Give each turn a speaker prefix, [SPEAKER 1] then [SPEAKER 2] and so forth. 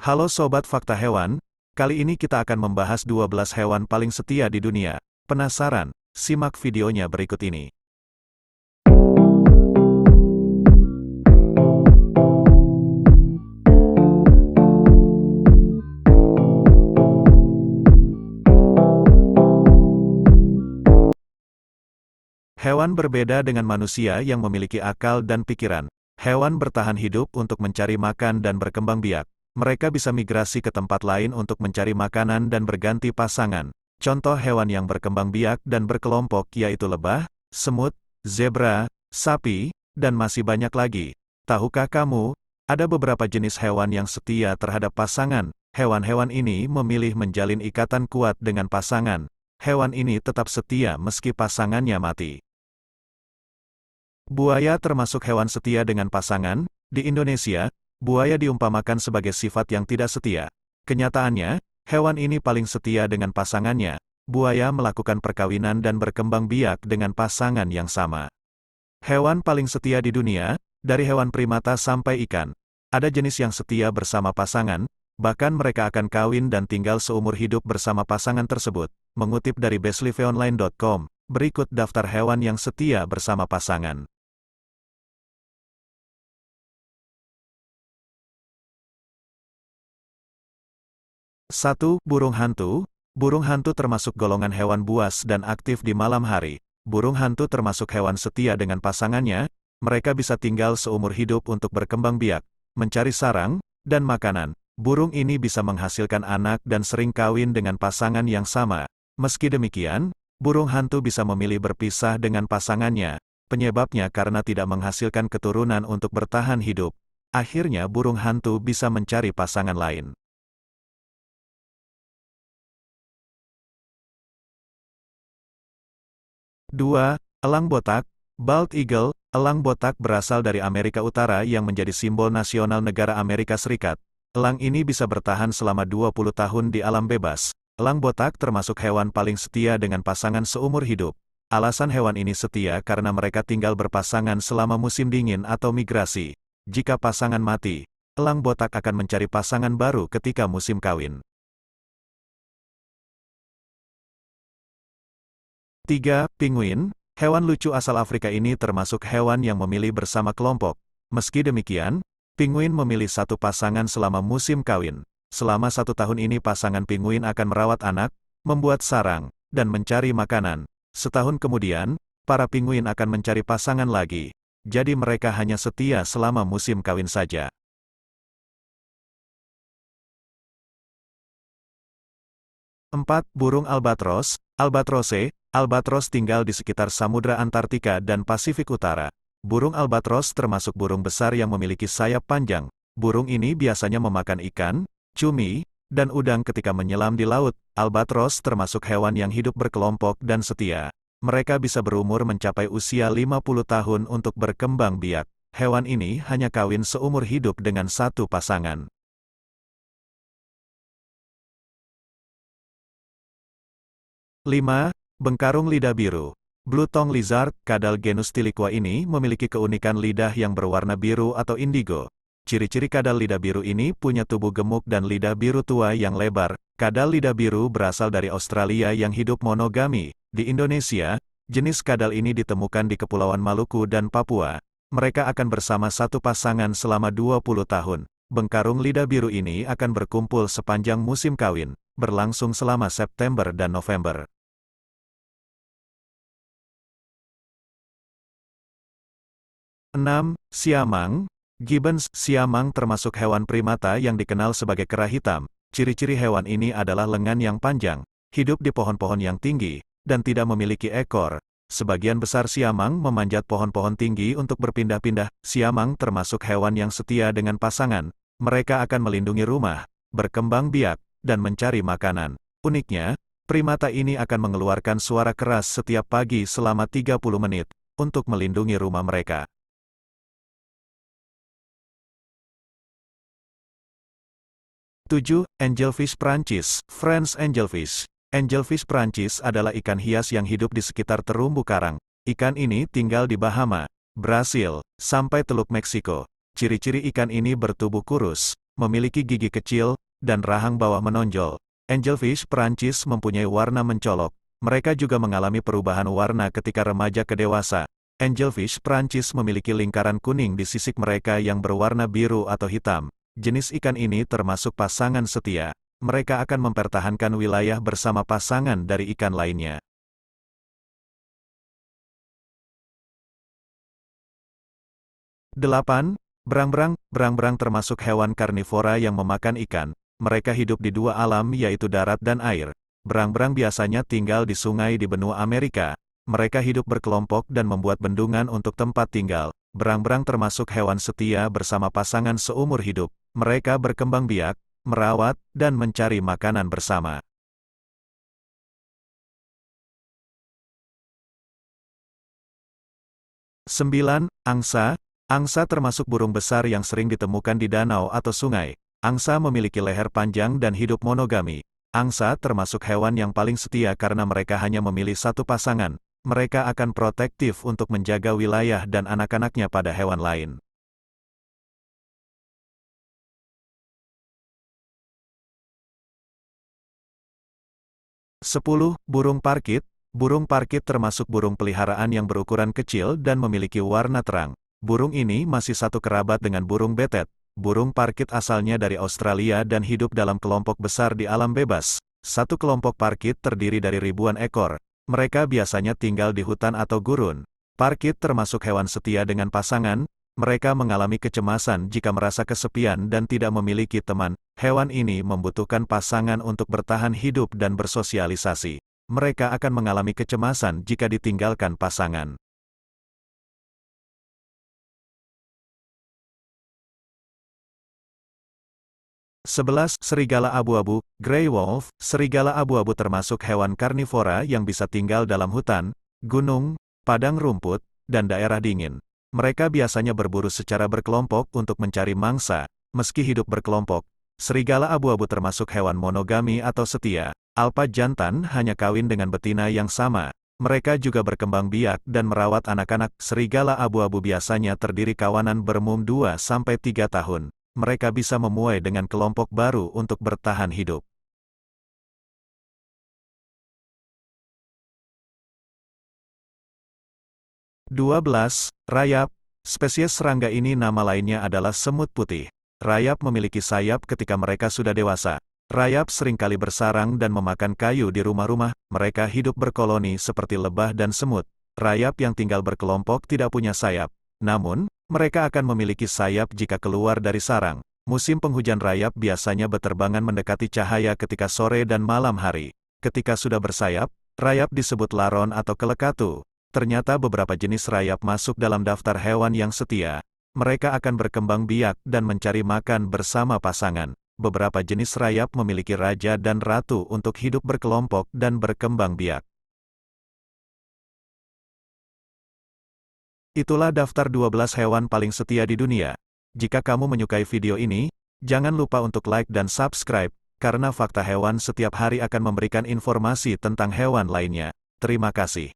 [SPEAKER 1] Halo Sobat Fakta Hewan, kali ini kita akan membahas 12 hewan paling setia di dunia. Penasaran? Simak videonya berikut ini. Hewan berbeda dengan manusia yang memiliki akal dan pikiran. Hewan bertahan hidup untuk mencari makan dan berkembang biak. Mereka bisa migrasi ke tempat lain untuk mencari makanan dan berganti pasangan. Contoh hewan yang berkembang biak dan berkelompok yaitu lebah, semut, zebra, sapi, dan masih banyak lagi. Tahukah kamu, ada beberapa jenis hewan yang setia terhadap pasangan. Hewan-hewan ini memilih menjalin ikatan kuat dengan pasangan. Hewan ini tetap setia meski pasangannya mati. Buaya termasuk hewan setia dengan pasangan. Di Indonesia, buaya diumpamakan sebagai sifat yang tidak setia. Kenyataannya, hewan ini paling setia dengan pasangannya. Buaya melakukan perkawinan dan berkembang biak dengan pasangan yang sama. Hewan paling setia di dunia, dari hewan primata sampai ikan. Ada jenis yang setia bersama pasangan, bahkan mereka akan kawin dan tinggal seumur hidup bersama pasangan tersebut. Mengutip dari bestliveonline.com, berikut daftar hewan yang setia bersama pasangan. 1. Burung hantu. Burung hantu termasuk golongan hewan buas dan aktif di malam hari. Burung hantu termasuk hewan setia dengan pasangannya. Mereka bisa tinggal seumur hidup untuk berkembang biak, mencari sarang, dan makanan. Burung ini bisa menghasilkan anak dan sering kawin dengan pasangan yang sama. Meski demikian, burung hantu bisa memilih berpisah dengan pasangannya. Penyebabnya karena tidak menghasilkan keturunan untuk bertahan hidup. Akhirnya burung hantu bisa mencari pasangan lain. 2. Elang botak. Bald eagle. Elang botak berasal dari Amerika Utara yang menjadi simbol nasional negara Amerika Serikat. Elang ini bisa bertahan selama 20 tahun di alam bebas. Elang botak termasuk hewan paling setia dengan pasangan seumur hidup. Alasan hewan ini setia karena mereka tinggal berpasangan selama musim dingin atau migrasi. Jika pasangan mati, elang botak akan mencari pasangan baru ketika musim kawin. 3. Pinguin. Hewan lucu asal Afrika ini termasuk hewan yang memilih bersama kelompok. Meski demikian, pinguin memilih satu pasangan selama musim kawin. Selama 1 tahun ini pasangan pinguin akan merawat anak, membuat sarang, dan mencari makanan. Setahun kemudian, para pinguin akan mencari pasangan lagi. Jadi mereka hanya setia selama musim kawin saja. 4. Burung albatros. Albatrose. Albatros tinggal di sekitar Samudra Antartika dan Pasifik Utara. Burung albatros termasuk burung besar yang memiliki sayap panjang. Burung ini biasanya memakan ikan, cumi, dan udang ketika menyelam di laut. Albatros termasuk hewan yang hidup berkelompok dan setia. Mereka bisa berumur mencapai usia 50 tahun untuk berkembang biak. Hewan ini hanya kawin seumur hidup dengan satu pasangan. 5. Bengkarung lidah biru. Blue tongue lizard, kadal genus Tiliqua ini memiliki keunikan lidah yang berwarna biru atau indigo. Ciri-ciri kadal lidah biru ini punya tubuh gemuk dan lidah biru tua yang lebar. Kadal lidah biru berasal dari Australia yang hidup monogami. Di Indonesia, jenis kadal ini ditemukan di Kepulauan Maluku dan Papua. Mereka akan bersama satu pasangan selama 20 tahun. Bengkarung lidah biru ini akan berkumpul sepanjang musim kawin, berlangsung selama September dan November. 6. Siamang. Gibbons. Siamang termasuk hewan primata yang dikenal sebagai kera hitam. Ciri-ciri hewan ini adalah lengan yang panjang, hidup di pohon-pohon yang tinggi, dan tidak memiliki ekor. Sebagian besar siamang memanjat pohon-pohon tinggi untuk berpindah-pindah. Siamang termasuk hewan yang setia dengan pasangan. Mereka akan melindungi rumah, berkembang biak, dan mencari makanan. Uniknya, primata ini akan mengeluarkan suara keras setiap pagi selama 30 menit, untuk melindungi rumah mereka. 7. Angelfish Prancis. French angelfish. Angelfish Prancis adalah ikan hias yang hidup di sekitar terumbu karang. Ikan ini tinggal di Bahama, Brasil, sampai Teluk Meksiko. Ciri-ciri ikan ini bertubuh kurus, memiliki gigi kecil, dan rahang bawah menonjol. Angelfish Perancis mempunyai warna mencolok. Mereka juga mengalami perubahan warna ketika remaja ke dewasa. Angelfish Perancis memiliki lingkaran kuning di sisik mereka yang berwarna biru atau hitam. Jenis ikan ini termasuk pasangan setia. Mereka akan mempertahankan wilayah bersama pasangan dari ikan lainnya. 8. Berang-berang. Berang-berang termasuk hewan karnivora yang memakan ikan. Mereka hidup di dua alam yaitu darat dan air. Berang-berang biasanya tinggal di sungai di benua Amerika. Mereka hidup berkelompok dan membuat bendungan untuk tempat tinggal. Berang-berang termasuk hewan setia bersama pasangan seumur hidup. Mereka berkembang biak, merawat, dan mencari makanan bersama. Sembilan. Angsa. Angsa termasuk burung besar yang sering ditemukan di danau atau sungai. Angsa memiliki leher panjang dan hidup monogami. Angsa termasuk hewan yang paling setia karena mereka hanya memilih satu pasangan. Mereka akan protektif untuk menjaga wilayah dan anak-anaknya pada hewan lain. 10. Burung parkit. Burung parkit termasuk burung peliharaan yang berukuran kecil dan memiliki warna terang. Burung ini masih satu kerabat dengan burung betet. Burung parkit asalnya dari Australia dan hidup dalam kelompok besar di alam bebas. Satu kelompok parkit terdiri dari ribuan ekor. Mereka biasanya tinggal di hutan atau gurun. Parkit termasuk hewan setia dengan pasangan. Mereka mengalami kecemasan jika merasa kesepian dan tidak memiliki teman. Hewan ini membutuhkan pasangan untuk bertahan hidup dan bersosialisasi. Mereka akan mengalami kecemasan jika ditinggalkan pasangan. 11. Serigala abu-abu, Grey Wolf. Serigala abu-abu termasuk hewan karnivora yang bisa tinggal dalam hutan, gunung, padang rumput, dan daerah dingin. Mereka biasanya berburu secara berkelompok untuk mencari mangsa. Meski hidup berkelompok, serigala abu-abu termasuk hewan monogami atau setia. Alpa jantan hanya kawin dengan betina yang sama. Mereka juga berkembang biak dan merawat anak-anak. Serigala abu-abu biasanya terdiri kawanan berumur 2-3 tahun. Mereka bisa memuai dengan kelompok baru untuk bertahan hidup. 12. Rayap. Spesies serangga ini nama lainnya adalah semut putih. Rayap memiliki sayap ketika mereka sudah dewasa. Rayap seringkali bersarang dan memakan kayu di rumah-rumah. Mereka hidup berkoloni seperti lebah dan semut. Rayap yang tinggal berkelompok tidak punya sayap. Namun, mereka akan memiliki sayap jika keluar dari sarang. Musim penghujan rayap biasanya berterbangan mendekati cahaya ketika sore dan malam hari. Ketika sudah bersayap, rayap disebut laron atau kelekatu. Ternyata beberapa jenis rayap masuk dalam daftar hewan yang setia. Mereka akan berkembang biak dan mencari makan bersama pasangan. Beberapa jenis rayap memiliki raja dan ratu untuk hidup berkelompok dan berkembang biak. Itulah daftar 12 hewan paling setia di dunia. Jika kamu menyukai video ini, jangan lupa untuk like dan subscribe, karena Fakta Hewan setiap hari akan memberikan informasi tentang hewan lainnya. Terima kasih.